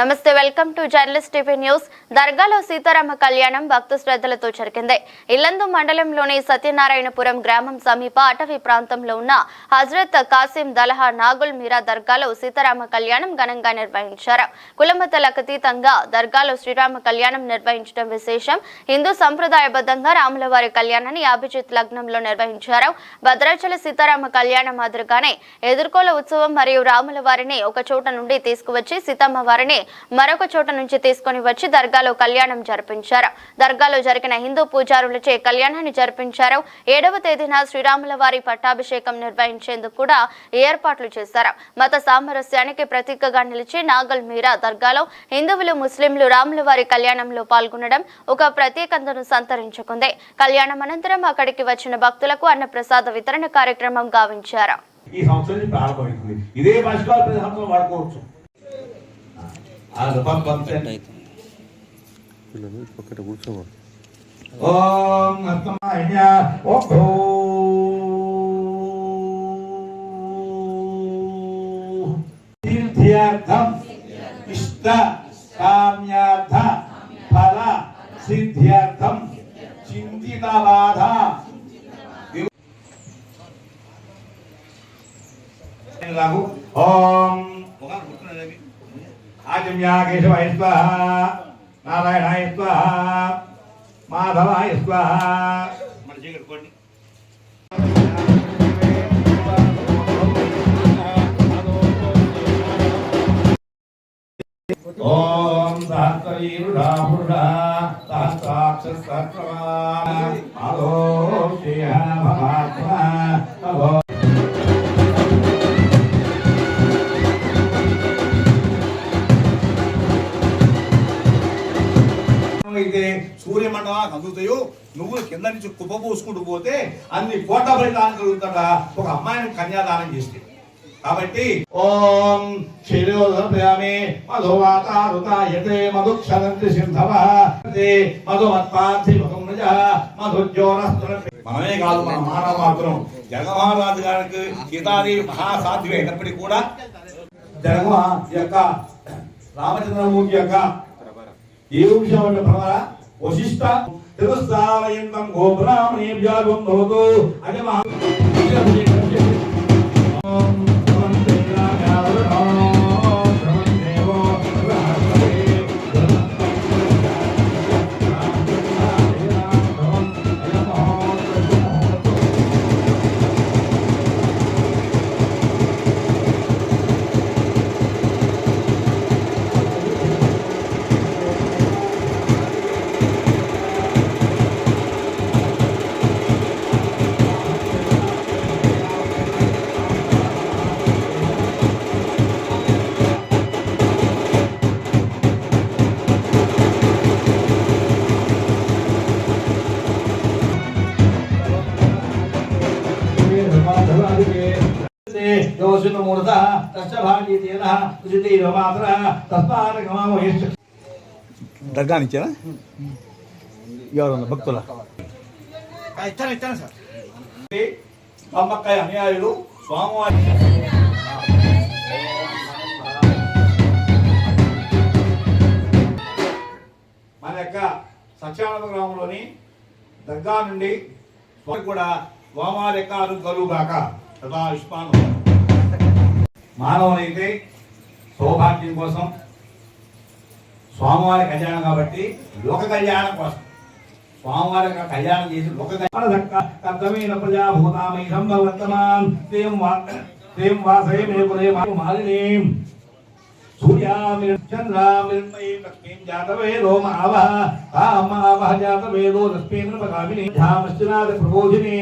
నమస్తే, welcome to journalist TV news. దర్గాలో సీతారామ కళ్యాణం భక్తు శ్రద్ధలతో జరిగింది. ఇల్లందు మండలంలోని సత్యనారాయణపురం గ్రామం సమీప అటవీ ప్రాంతంలో ఉన్న హజరత్ కాసిం దలహా నాగుల్ మీరా దర్గాలో సీతారామ కళ్యాణం ఘనంగా నిర్వహించారు. కులమతాలకు అతీతంగా దర్గాలో శ్రీరామ కళ్యాణం నిర్వహించడం విశేషం. హిందూ సంప్రదాయబద్ధంగా రాములవారి కళ్యాణాన్ని అభిజిత్ లగ్నంలో నిర్వహించారు. భద్రాచల సీతారామ కళ్యాణం మాదిరిగానే ఎదుర్కోల ఉత్సవం మరియు రాముల వారిని ఒక చోట నుండి తీసుకువచ్చి సీతమ్మ వారిని మరొక చోట నుంచి తీసుకొని వచ్చి దర్గాలో కళ్యాణం జరిపించారు. దర్గాలో జరిగిన హిందూ పూజారులచే కళ్యాణాన్ని జరిపించారు. 7వ తేదీన శ్రీరాముల వారి పట్టాభిషేకం నిర్వహించేందుకు కూడా ఏర్పాట్లు చేశారు. మత సామరస్యానికి ప్రతీకగా నిలిచి నాగల్ మీరా దర్గాలో హిందువులు ముస్లింలు రాముల వారి కళ్యాణంలో పాల్గొనడం ఒక ప్రత్యేకతను సంతరించుకుంది. కళ్యాణం అనంతరం అక్కడికి వచ్చిన భక్తులకు అన్నప్రసాద వితరణ కార్యక్రమం గావించారు. ఈ సంవత్సరం ప్రారంభమైంది. ఇదే భాషలో ప్రతి సంవత్సరం వాడుకోవచ్చు. ఓం అస్తమాయ ఓహో తీర్థం ఇష్ట కామ్యార్థ ఫల సిద్ధ్యర్థం చింతిత బాధ ఓం आजम्या केशवाय स्वाहा नारायणाय स्वाहा माधवाय स्वाहा ओम सहस्रीरुढ़ा पुरुषा सहस्राक्षसहस्रमा आलोक्य भवात्मा भव అయితే సూర్యమండలానికి అందుతాయో నువ్వు కింద నుంచి కుప్పపోసుకుంటూ పోతే అన్ని కోట్ల ఫలితాలు కలుగుతాడా ఒక అమ్మాయిని కన్యాదానం చేస్తే. కాబట్టి ఓం క్షీరోదయామి మధువాతారుతాయతే మధుక్షరంతి సింధవః మధుమత్పార్థి మధుమృజ మధుజ్యోరస్త్ర. మనమే కాదు, మన మానవ మాత్రం జగన్మహారాజు గారికి సీతాదేవి మహాసాధ్వి అయినప్పటికీ కూడా జగన్మ యొక్క రామచంద్రమూర్తి యొక్క ఏ విషయం అంటే భగవా వశిష్ట తిరుస్తాలయంతం గోబ్రాహ్మణేభ్యాగం భవతు అనే మహా దర్గా ఇచ్చారా ఎవరన్నా భక్తుల ఇచ్చాను సార్. అమ్మకాయ అనుయాయులు స్వామివారి మన యొక్క సత్యానంద గ్రామంలోని దర్గా నుండి కూడా స్వామివారి యొక్క కలుగాక సదాయుష్మాన్. మానవులైతే సౌభాగ్యం కోసం స్వామివారి కళ్యాణం కాబట్టి లోక కళ్యాణం కోసం స్వామివారి కళ్యాణం చేసి లోక కర్తమైన ప్రజాభూతామై సంభవర్తమాన్ దేం వాసే మే కులే మాలినీం సూర్యామిర్చంద్రామిర్మయీ లక్ష్మీం జాతవేదో మావః తామావః జాతవేదో లక్ష్మీం నమగామిని ధ్యామశ్చనాద ప్రబోధిని